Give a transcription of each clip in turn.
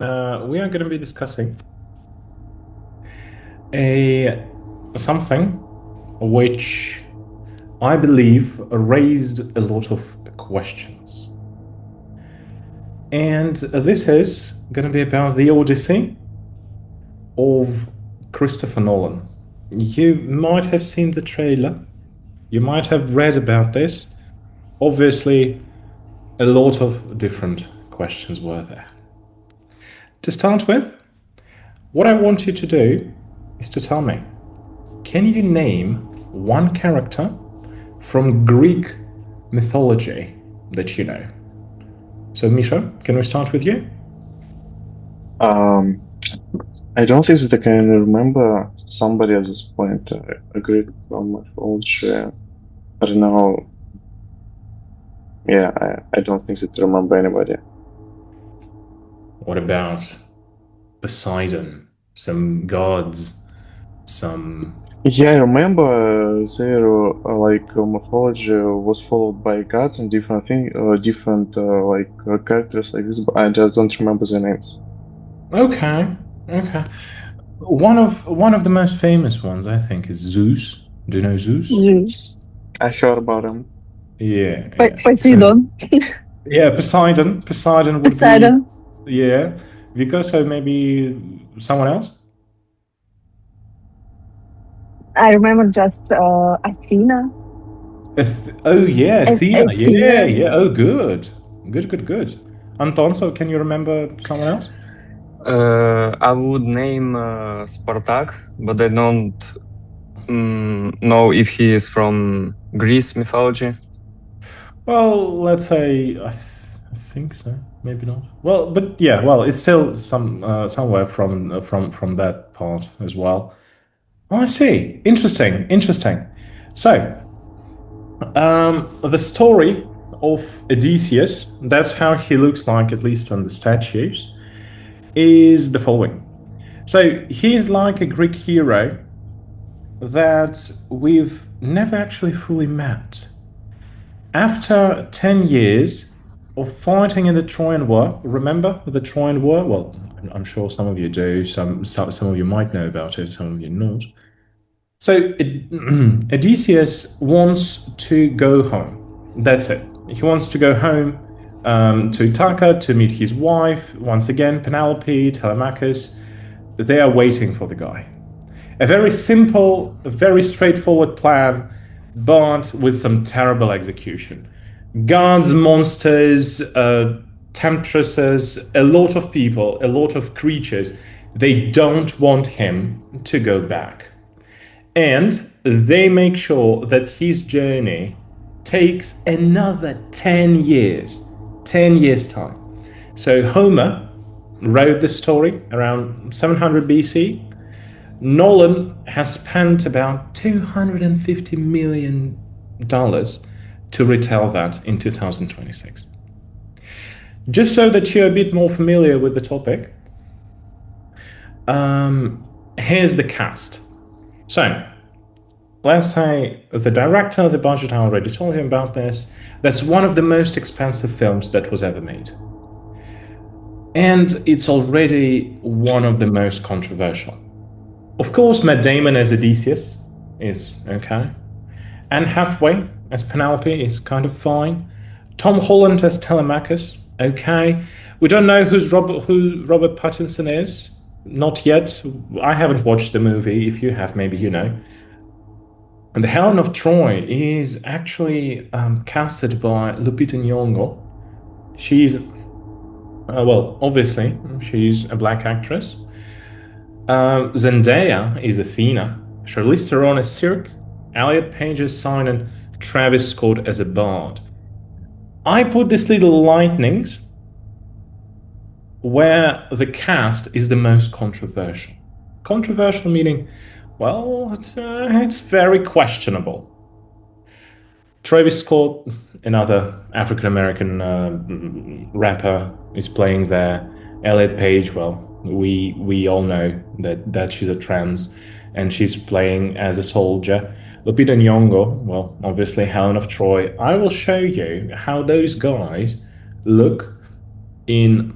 We are going to be discussing a something which I believe raised a lot of questions. And this is going to be about the Odyssey of Christopher Nolan. You might have seen the trailer, you might have read about this. Obviously, a lot of different questions were there. To start with, what I want you to do is to tell me, can you name one character from Greek mythology that you know? So, Misha, can we start with you? Um, I don't think that I can remember somebody at this point. A Greek from mythology. I don't know. Yeah, I don't think that I remember anybody. What about Poseidon? Some gods, some. Yeah, I remember their mythology was followed by gods and different different characters like this, but I just don't remember the names. Okay, okay. One of the most famous ones, I think, is Zeus. Do you know Zeus? Zeus. I heard about him. Yeah, yeah. So, Poseidon. yeah, Poseidon. Poseidon would be, Poseidon. yeah. Because so maybe someone else? I remember just Athena. Oh yeah, Athena. Yeah, Athena. yeah. Oh, good, good, good, good. Anton, so can you remember someone else? I would name Spartak, but I don't know if he is from Greece mythology. Well, let's say I think so. Maybe not. Well, but yeah. Well, it's still somewhere from that part as well. Oh, I see. Interesting. Interesting. So, the story of Odysseus, that's how he looks like, at least on the statues, is the following. So, he's like a Greek hero that we've never actually fully met. After 10 years of fighting in the Trojan War, remember the Trojan War? Well, I'm sure some of you do, some of you might know about it, some of you not. So Odysseus wants to go home. That's it. He wants to go home to Ithaca to meet his wife. Once again, Penelope, Telemachus. They are waiting for the guy. A very simple, very straightforward plan, but with some terrible execution. Gods, monsters, temptresses, a lot of people, a lot of creatures, they don't want him to go back. And they make sure that his journey takes another 10 years, 10 years' time. So Homer wrote the story around 700 BC. Nolan has spent about $250 million to retell that in 2026. Just so that you're a bit more familiar with the topic, here's the cast. So, let's say the director, the budget, I already told him about this. That's one of the most expensive films that was ever made. And it's already one of the most controversial. Of course, Matt Damon as Odysseus is okay. Anne Hathaway as Penelope is kind of fine. Tom Holland as Telemachus, okay. We don't know who Robert Pattinson is. Not yet. I haven't watched the movie. If you have, maybe you know. And the Helen of Troy is actually casted by Lupita Nyong'o. She's, well, obviously, she's a black actress. Zendaya is Athena. Charlize Theron as Circe. Elliot Page as Sinon. Travis Scott as a bard. I put these little lightnings where the cast is the most controversial. Controversial meaning, well, it's very questionable. Travis Scott, another African American rapper, is playing there. Elliot Page, well, we all know that she's a trans, and she's playing as a soldier. Lupita Nyong'o, well, obviously Helen of Troy. I will show you how those guys look in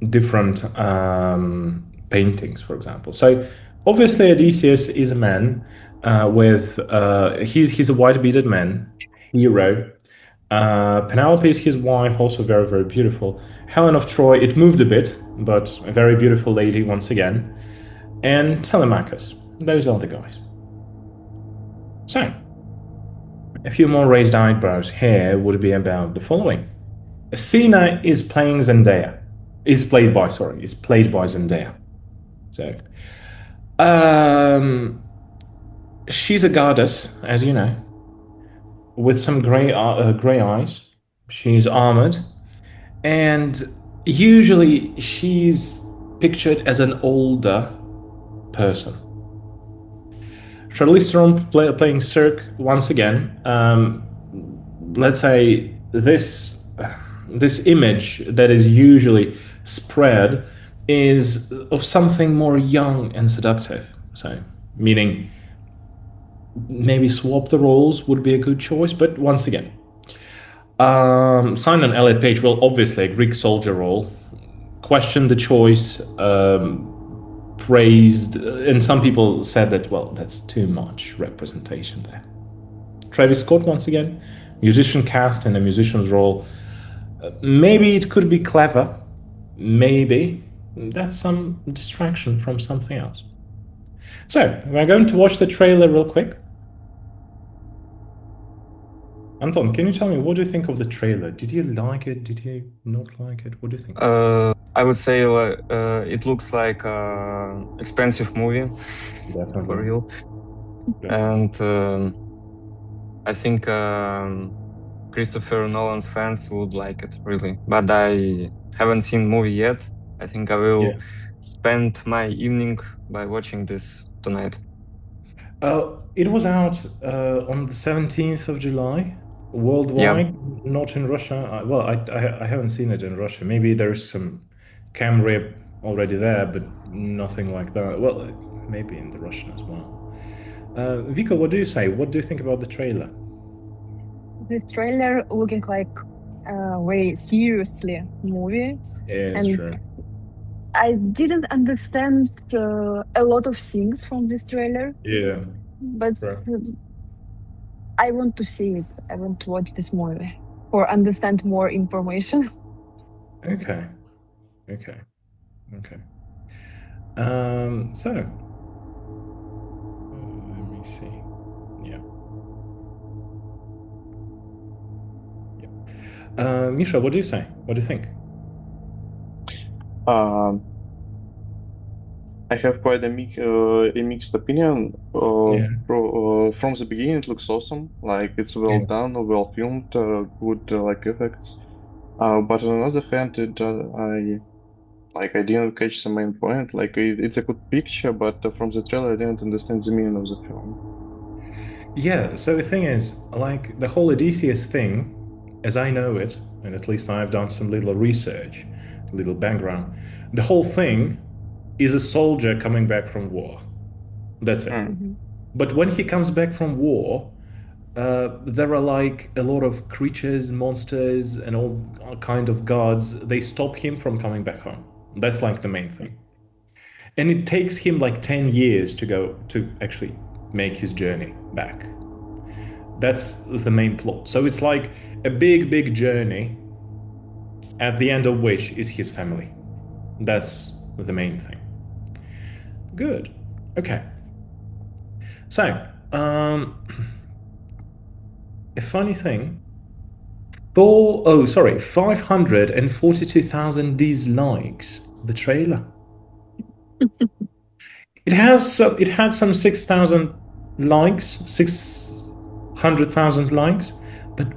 different paintings, for example. So obviously Odysseus is a man with he's a white bearded man, hero. Penelope is his wife, also very, very beautiful. Helen of Troy, it moved a bit, but a very beautiful lady once again. And Telemachus, those are the guys. So, a few more raised eyebrows here would be about the following. Athena is playing Zendaya. Is played by Zendaya. So, she's a goddess, as you know, with some gray eyes. She's armored, and usually she's pictured as an older person. Charlize Theron playing Cirque once again. Let's say this image that is usually spread is of something more young and seductive. So, meaning maybe swap the roles would be a good choice, but once again, Simon Elliott Page, well, obviously a Greek soldier role, questioned the choice, praised, and some people said that, well, that's too much representation there. Travis Scott, once again, musician cast in a musician's role. Maybe it could be clever, maybe that's some distraction from something else. So, we're going to watch the trailer real quick. Anton, can you tell me, what do you think of the trailer? Did you like it? Did you not like it? What do you think? I would say it looks like an expensive movie, Definitely. for real. Yeah. And I think Christopher Nolan's fans would like it, really. But I haven't seen the movie yet. I think I will spend my evening by watching this tonight. It was out on the 17th of July, worldwide, not in Russia. Well, I haven't seen it in Russia. Maybe there's some cam rip already there, but nothing like that. Well, maybe in the Russian as well. Vika, what do you say? What do you think about the trailer? This trailer looking like a very seriously movie. Yeah, And true. I didn't understand a lot of things from this trailer, Yeah. but True. I want to see it. I want to watch this movie or understand more information. Okay. So let me see. Yeah. Misha, what do you say? What do you think? I have quite a mixed opinion. From the beginning, it looks awesome. Like it's well done, well filmed, good like effects. But on the other hand, I didn't catch the main point. Like it's a good picture, but from the trailer, I didn't understand the meaning of the film. Yeah. So the thing is, like the whole Odysseus thing, as I know it, and at least I've done some little research, a little background. The whole thing is a soldier coming back from war. That's it. But when he comes back from war, there are like a lot of creatures, monsters, and all kind of gods. They stop him from coming back home. That's like the main thing. And it takes him like 10 years to go to actually make his journey back. That's the main plot. So it's like a big, big journey, at the end of which is his family. That's the main thing. Good. Okay. So, a funny thing. 542,000 dislikes the trailer. It had some 6,000 likes, 600,000 likes, but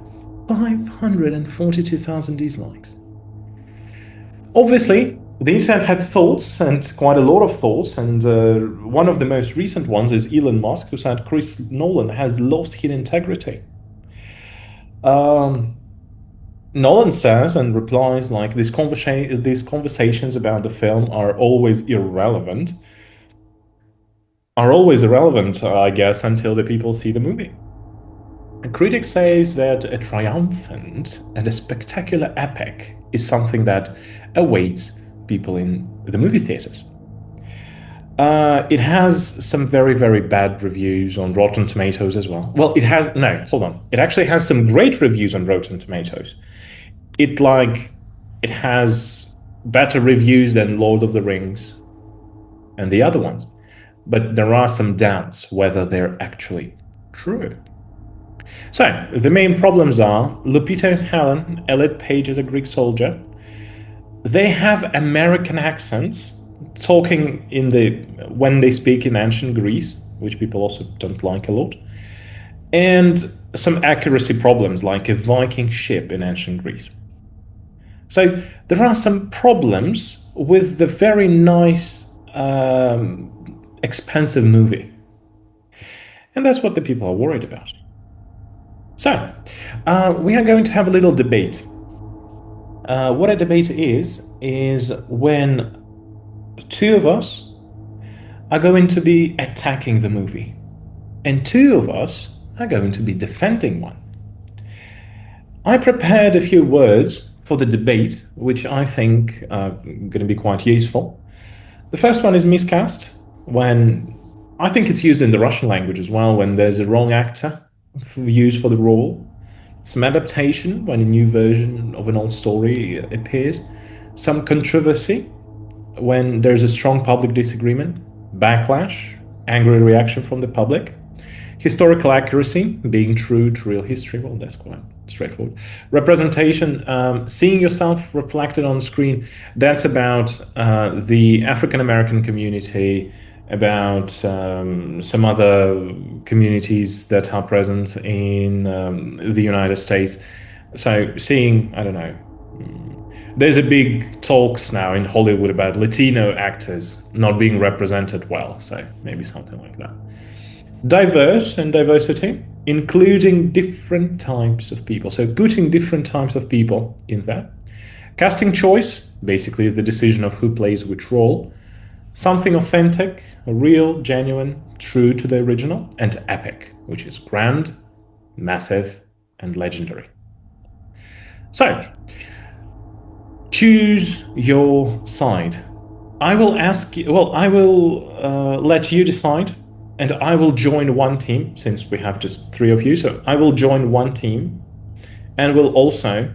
542,000 dislikes. Obviously, the internet had thoughts, and quite a lot of thoughts, and one of the most recent ones is Elon Musk, who said Chris Nolan has lost his integrity. Nolan says and replies like these conversations about the film are always irrelevant. I guess, until the people see the movie. A critic says that a triumphant and a spectacular epic is something that awaits people in the movie theaters. It has some very, very bad reviews on Rotten Tomatoes as well. Well, it actually has some great reviews on Rotten Tomatoes. It has better reviews than Lord of the Rings and the other ones. But there are some doubts whether they're actually true. So, the main problems are Lupita is Helen, Elliot Page is a Greek soldier. They have American accents, talking when they speak in ancient Greece, which people also don't like a lot, and some accuracy problems, like a Viking ship in ancient Greece. So there are some problems with the very nice, expensive movie. And that's what the people are worried about. So, we are going to have a little debate. What a debate is when two of us are going to be attacking the movie, and two of us are going to be defending one. I prepared a few words for the debate, which I think are going to be quite useful. The first one is miscast, when I think it's used in the Russian language as well, when there's a wrong actor used for the role. Some adaptation, when a new version of an old story appears. Some controversy, when there's a strong public disagreement. Backlash, angry reaction from the public. Historical accuracy, being true to real history. Well, that's quite straightforward. Representation, seeing yourself reflected on the screen. That's about the African American community, about some other communities that are present in the United States. So seeing, I don't know, there's a big talks now in Hollywood about Latino actors not being represented well, so maybe something like that. Diverse and diversity, including different types of people, so putting different types of people in that. Casting choice, basically the decision of who plays which role. Something authentic, real, genuine, true to the original. And epic, which is grand, massive, and legendary. So, choose your side. I will let you decide, and I will join one team, since we have just three of you. So I will join one team, and we'll also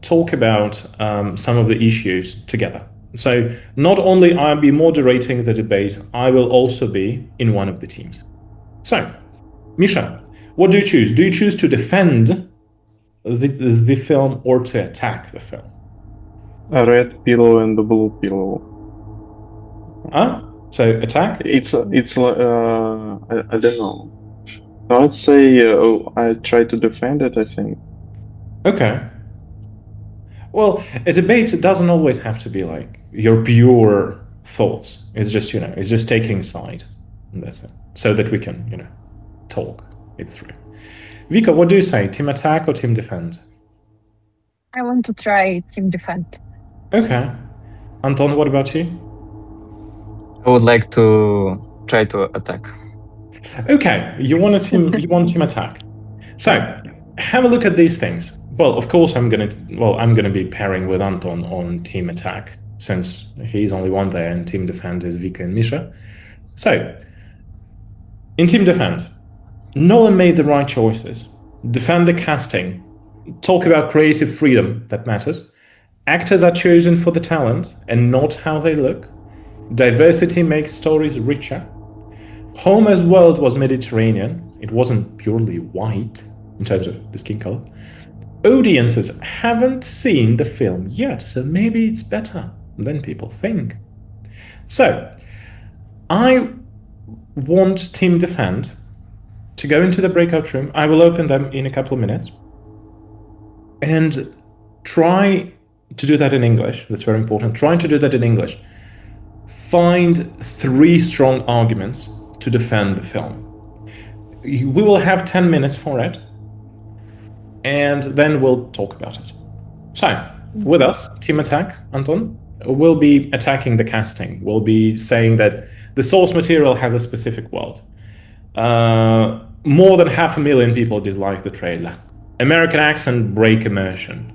talk about some of the issues together. So not only I'll be moderating the debate, I will also be in one of the teams. So, Misha, what do you choose? Do you choose to defend the film or to attack the film? A red pillow and a blue pillow. So attack? I don't know. I would say I try to defend it, I think. Okay. Well, a debate doesn't always have to be like your pure thoughts. It's just, it's just taking side. And that's it. So that we can, talk it through. Vika, what do you say? Team attack or team defend? I want to try team defend. Okay. Anton, what about you? I would like to try to attack. Okay, you want team attack. So, have a look at these things. Well, of course, I'm gonna be pairing with Anton on team attack, since he's only one there, and team defend is Vika and Misha. So, in team defend, Nolan made the right choices. Defend the casting. Talk about creative freedom that matters. Actors are chosen for the talent and not how they look. Diversity makes stories richer. Homer's world was Mediterranean. It wasn't purely white in terms of the skin color. Audiences haven't seen the film yet, so maybe it's better than people think. So, I want Team Defend to go into the breakout room. I will open them in a couple of minutes. And try to do that in English. That's very important. Try to do that in English. Find 3 strong arguments to defend the film. We will have 10 minutes for it, and then we'll talk about it. So, with us, Team Attack, Anton, we'll be attacking the casting. We'll be saying that the source material has a specific world. More than 500,000 people dislike the trailer. American accent break immersion.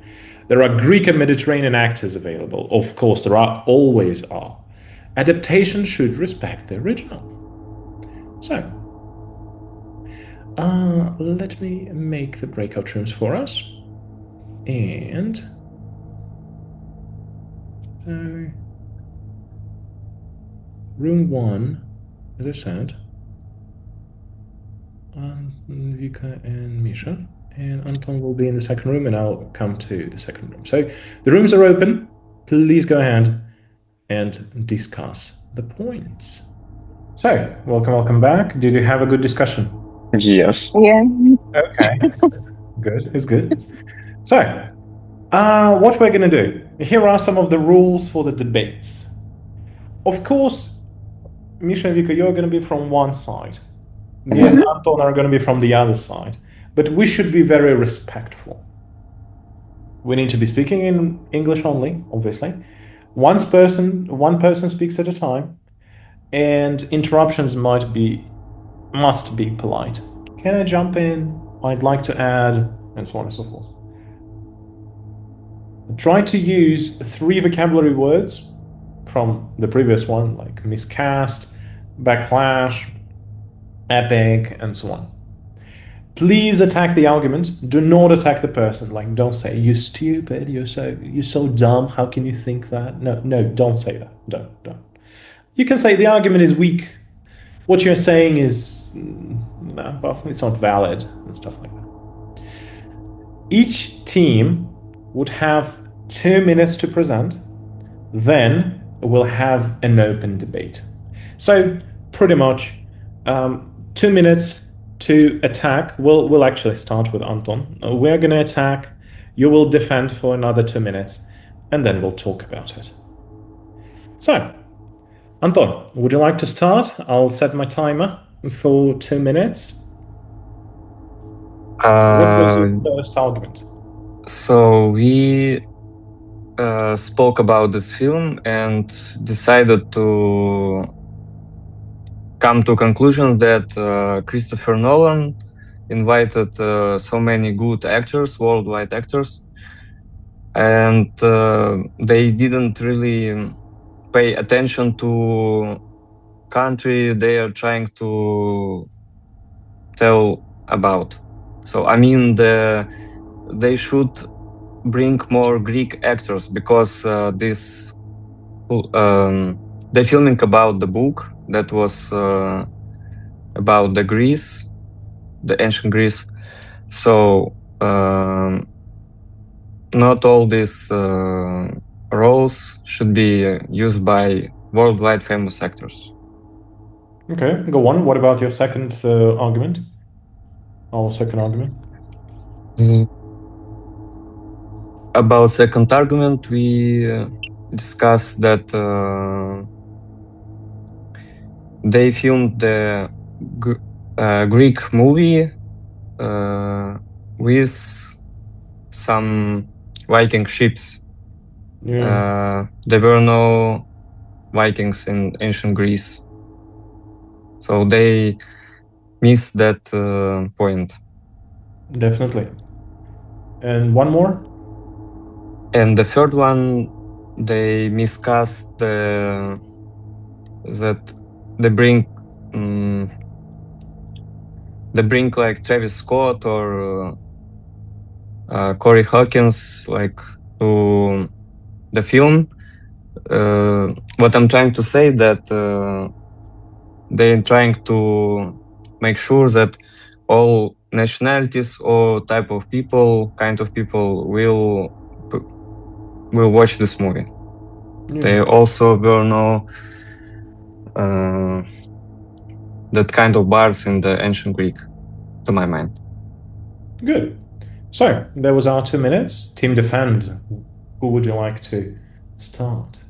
There are Greek and Mediterranean actors available. Of course, there are, always are. Adaptation should respect the original. So, let me make the breakout rooms for us. And so, room 1, as I said, Vika and Misha, and Anton will be in the second room, and I'll come to the second room. So the rooms are open. Please go ahead and discuss the points. So, welcome back. Did you have a good discussion? Yes. Yeah. Okay. Good. It's good. So, what we're going to do, here are some of the rules for the debates. Of course, Misha and Vika, you're going to be from one side. Me and Anton are going to be from the other side. But we should be very respectful. We need to be speaking in English only, obviously. One person speaks at a time, and interruptions must be polite. Can I jump in? I'd like to add, and so on and so forth. Try to use 3 vocabulary words from the previous one, like miscast, backlash, epic, and so on. Please attack the argument. Do not attack the person. Like, don't say, "You're stupid. You're so dumb. How can you think that?" No, don't say that. Don't. You can say the argument is weak. What you're saying is, well, it's not valid and stuff like that. Each team would have 2 minutes to present. Then we'll have an open debate. So pretty much 2 minutes to attack. We'll actually start with Anton. We're going to attack. You will defend for another 2 minutes, and then we'll talk about it. So, Anton, would you like to start? I'll set my timer for 2 minutes. What was your first argument? So we spoke about this film and decided to come to conclusion that Christopher Nolan invited so many good actors, worldwide actors, and they didn't really pay attention to country they are trying to tell about. So I mean, they should bring more Greek actors, because they're filming about the book that was about the Greece, the ancient Greece. So not all these roles should be used by worldwide famous actors. Okay, go on. What about your second argument? Our second argument? About second argument, we discussed that they filmed the Greek movie with some Viking ships. Yeah. There were no Vikings in ancient Greece, so they missed that point. Definitely. And one more? And the third one, they miscast that they bring like Travis Scott or Corey Hawkins like to the film. What I'm trying to say that they're trying to make sure that all nationalities or type of people, kind of people will watch this movie. Yeah. They also were no that kind of bars in the ancient Greek, to my mind. Good. So that was our 2 minutes. Team defend. Who would you like to start?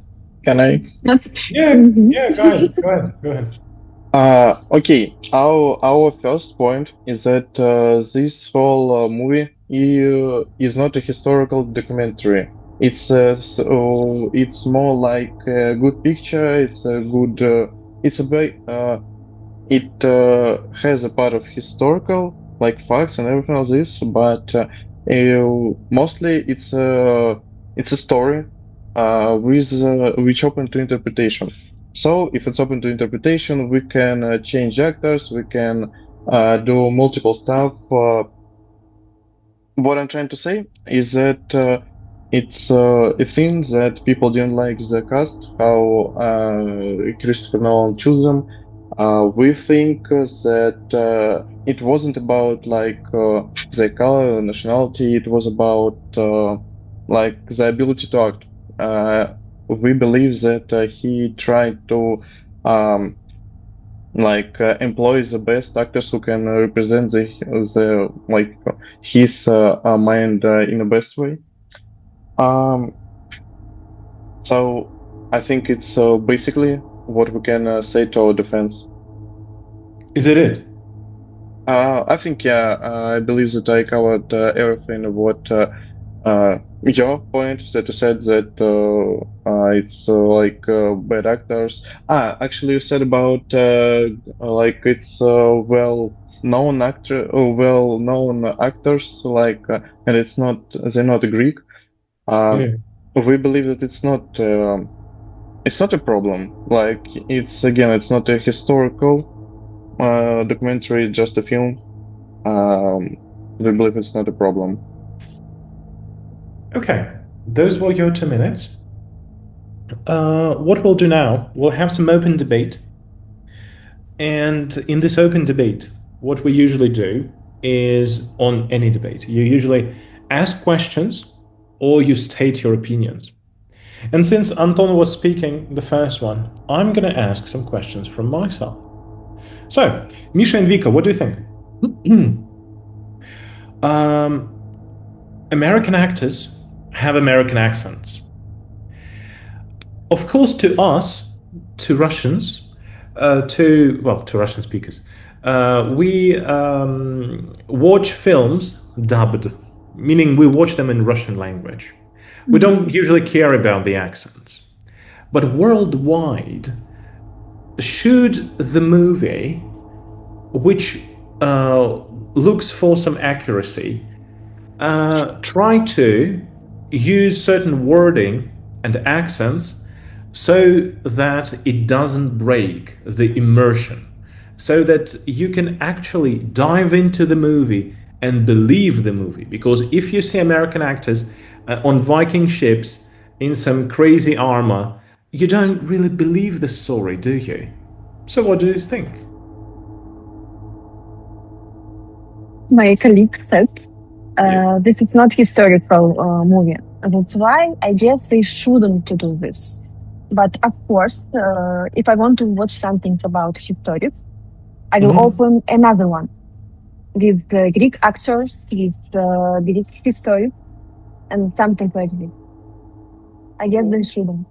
Can I? Yeah. Go ahead. Okay. Our first point is that this whole movie is not a historical documentary. It's more like a good picture. It's a good. It has a part of historical, like facts and everything of this, but Mostly it's a story with which open to interpretation. So if it's open to interpretation, we can change actors, we can do multiple stuff. What I'm trying to say is that it's a thing that people didn't like the cast, how Christopher Nolan chose them. We think that it wasn't about like the color or nationality, it was about like the ability to act. We believe that he tried to employ the best actors who can represent the like his mind in the best way. So I think it's basically what we can say to our defense. Is it? I think I believe that I covered everything. What your point that you said that it's bad actors. Actually, you said about like it's well-known actors and it's not they're not Greek. We believe that it's not a problem. Like it's not a historical documentary, just a film. We believe it's not a problem. Okay, those were your 2 minutes. What we'll do now, we'll have some open debate. And in this open debate, what we usually do is, on any debate, you usually ask questions or you state your opinions. And since Anton was speaking the first one, I'm going to ask some questions from myself. So, Misha and Vika, what do you think? American actors have American accents. Of course, to us, to Russians, to Russian speakers, we watch films dubbed, meaning we watch them in Russian language. We don't usually care about the accents. But worldwide, should the movie, which looks for some accuracy, try to use certain wording and accents so that it doesn't break the immersion, so that you can actually dive into the movie and believe the movie? Because if you see American actors on Viking ships in some crazy armor, you don't really believe the story, do you? So what do you think? My colleague said this is not historical movie. That's why I guess they shouldn't do this. But of course, if I want to watch something about history, I will open another one with Greek actors, with Greek history, and something like this. I guess they shouldn't.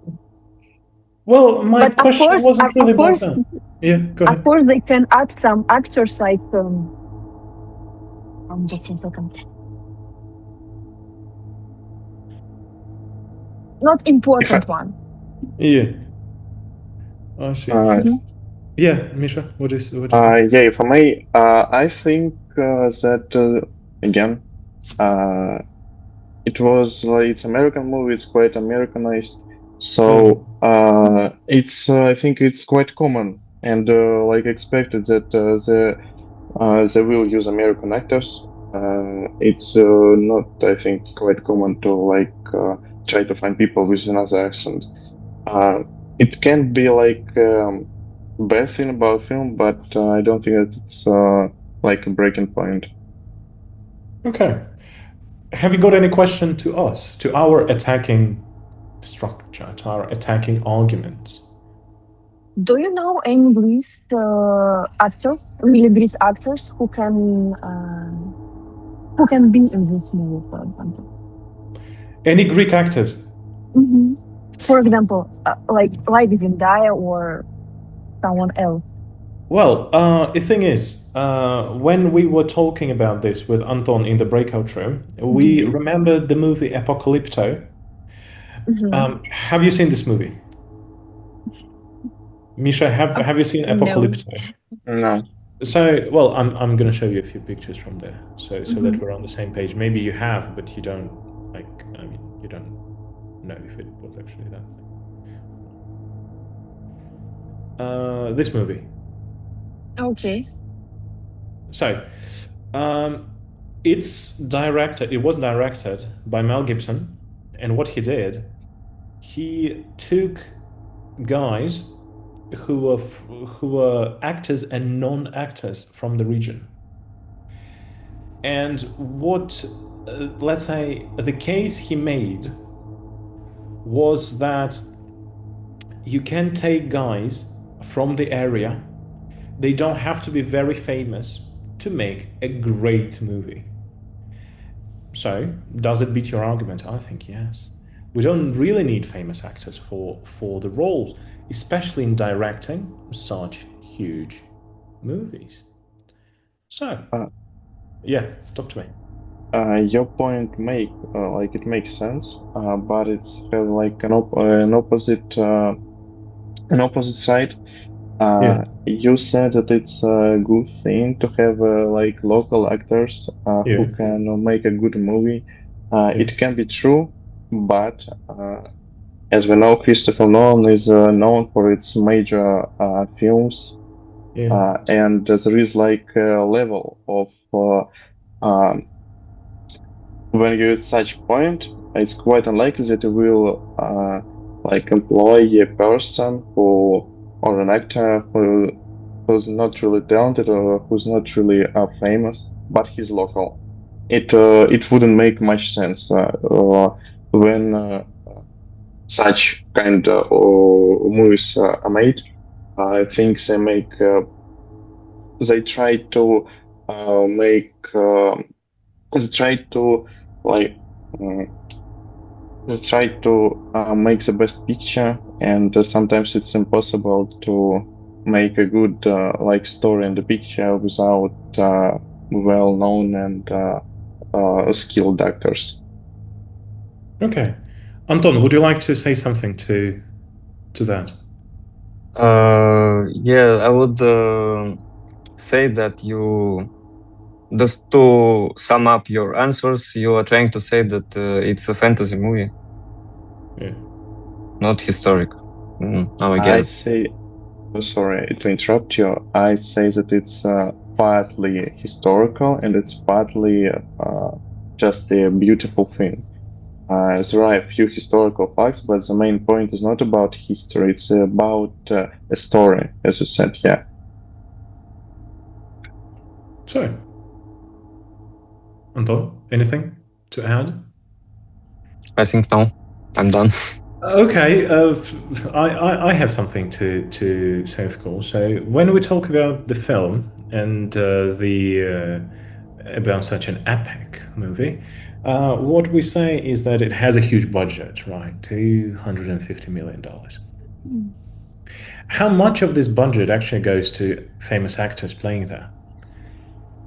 Well, my question wasn't really about that. Yeah, go ahead. Of course, they can add some actors like. Just a second. Not important one. Yeah. I see. Yeah, Misha, what is? Yeah, if I may, I think that again, it's American movie. It's quite Americanized, so I think it's quite common and expected that they will use American actors. It's not, I think, quite common to try to find people with another accent. It can be bad thing about film, but I don't think that it's a breaking point. Okay. Have you got any question to us, to our attacking structure, to our attacking arguments? Do you know any Greek actors, really Greek actors who can be in this movie, for example? Any Greek actors? For example, like Zendaya or someone else. Well, the thing is, when we were talking about this with Anton in the breakout room, we remembered the movie Apocalypto. Have you seen this movie? Misha, have you seen Apocalypto? No. So, well, I'm going to show you a few pictures from there, so that we're on the same page. Maybe you have, but you don't like. I mean, you don't know if it was actually that thing. This movie. Okay. So, it's directed. It was directed by Mel Gibson, and what he did, he took guys who were actors and non-actors from the region. And what, let's say, the case he made was that you can take guys from the area, they don't have to be very famous to make a great movie. So, does it beat your argument? I think yes. We don't really need famous actors for the roles, especially in directing such huge movies. So, yeah, talk to me. Your point it makes sense, but it's have like an opposite side. You said that it's a good thing to have like local actors who can make a good movie. It can be true, but as we know, Christopher Nolan is known for its major films, and there is like a level of when you're at such point, it's quite unlikely that you will like employ a person or an actor who's not really talented or who's not really famous, but he's local. It wouldn't make much sense when such kind of movies are made. I think they make they try to make they try to like they try to make the best picture, and sometimes it's impossible to make a good like story in the picture without well-known and skilled actors. Okay, Anton, would you like to say something to that? Yeah, I would say that just to sum up your answers, you are trying to say that it's a fantasy movie. Yeah. Not historic. Now I get I it. say, sorry to interrupt you. I say that it's partly historical and it's partly just a beautiful thing. There are a few historical facts, but the main point is not about history. It's about a story, as you said. Yeah. So, Anton, anything to add? I think no. I'm done. Okay, I have something to say, of course. So when we talk about the film and about such an epic movie, what we say is that it has a huge budget, right? $250 million. How much of this budget actually goes to famous actors playing there?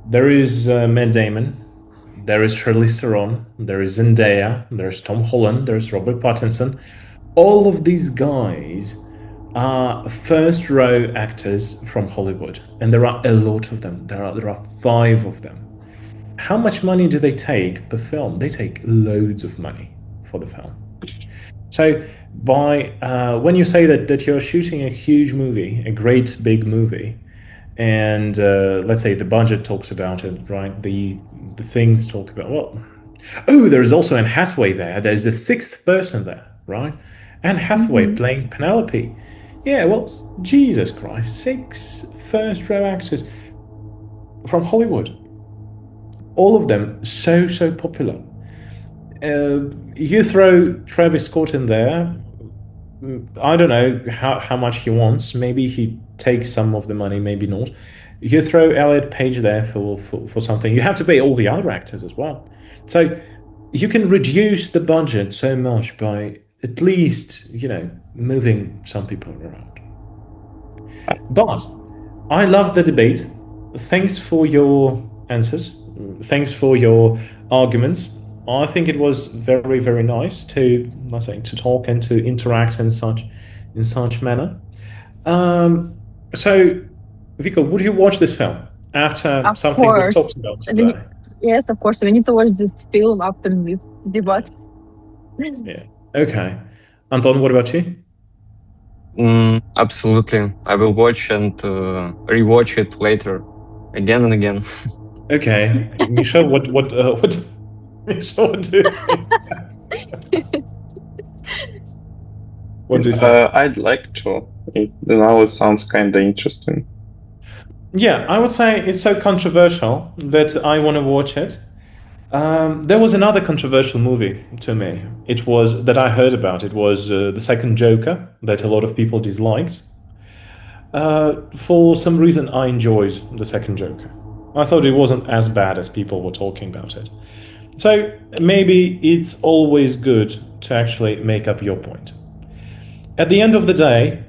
There is Matt Damon, there is Charlize Theron, there is Zendaya, there's Tom Holland, there's Robert Pattinson. All of these guys are first row actors from Hollywood, and there are a lot of them. There are 5 of them. How much money do they take per film? They take loads of money for the film. So when you say that you're shooting a huge movie, a great big movie, and let's say the budget talks about it, right? The things talk about, well, oh, there's also Anne Hathaway there. There's the 6th person there, right? Anne Hathaway playing Penelope. Yeah, well, Jesus Christ, 6 first row actors from Hollywood. All of them so popular. You throw Travis Scott in there, I don't know how much he wants. Maybe he takes some of the money, maybe not. You throw Elliot Page there for something. You have to pay all the other actors as well. So you can reduce the budget so much by at least, moving some people around. But I love the debate. Thanks for your answers. Thanks for your arguments. I think it was very, very nice to talk and to interact in such manner. So Vico, would you watch this film after Of something we've course. talked about today? Yes, of course. We need to watch this film after this debate. Yeah. Okay. Anton, what about you? Absolutely. I will watch and rewatch it later, again and again. Okay, Misha, what Misha, what do you think? What do you say? I'd like to. Now it sounds kind of interesting. Yeah, I would say it's so controversial that I want to watch it. There was another controversial movie to me. It was that I heard about. It was the second Joker that a lot of people disliked. For some reason, I enjoyed the second Joker. I thought it wasn't as bad as people were talking about it. So maybe it's always good to actually make up your point. At the end of the day,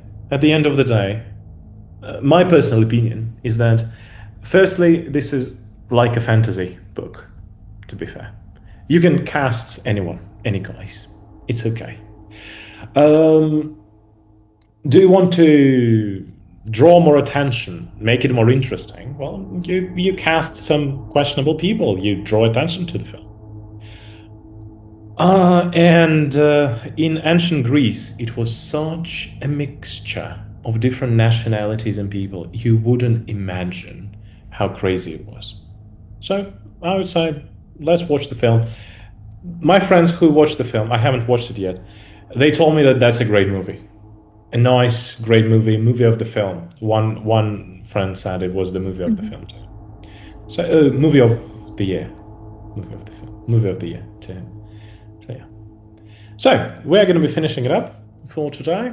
my personal opinion is that, firstly, this is like a fantasy book, to be fair. You can cast anyone, any guys. It's okay. Do you want to draw more attention, make it more interesting? Well, you cast some questionable people. You draw attention to the film. And in ancient Greece, it was such a mixture of different nationalities and people. You wouldn't imagine how crazy it was. So I would say, let's watch the film. My friends who watched the film, I haven't watched it yet, they told me that that's a great movie. A nice, great movie of the film. One friend said it was the movie of the film too. So, movie of the year. Movie of the year to him. So, yeah. So, we're going to be finishing it up for today.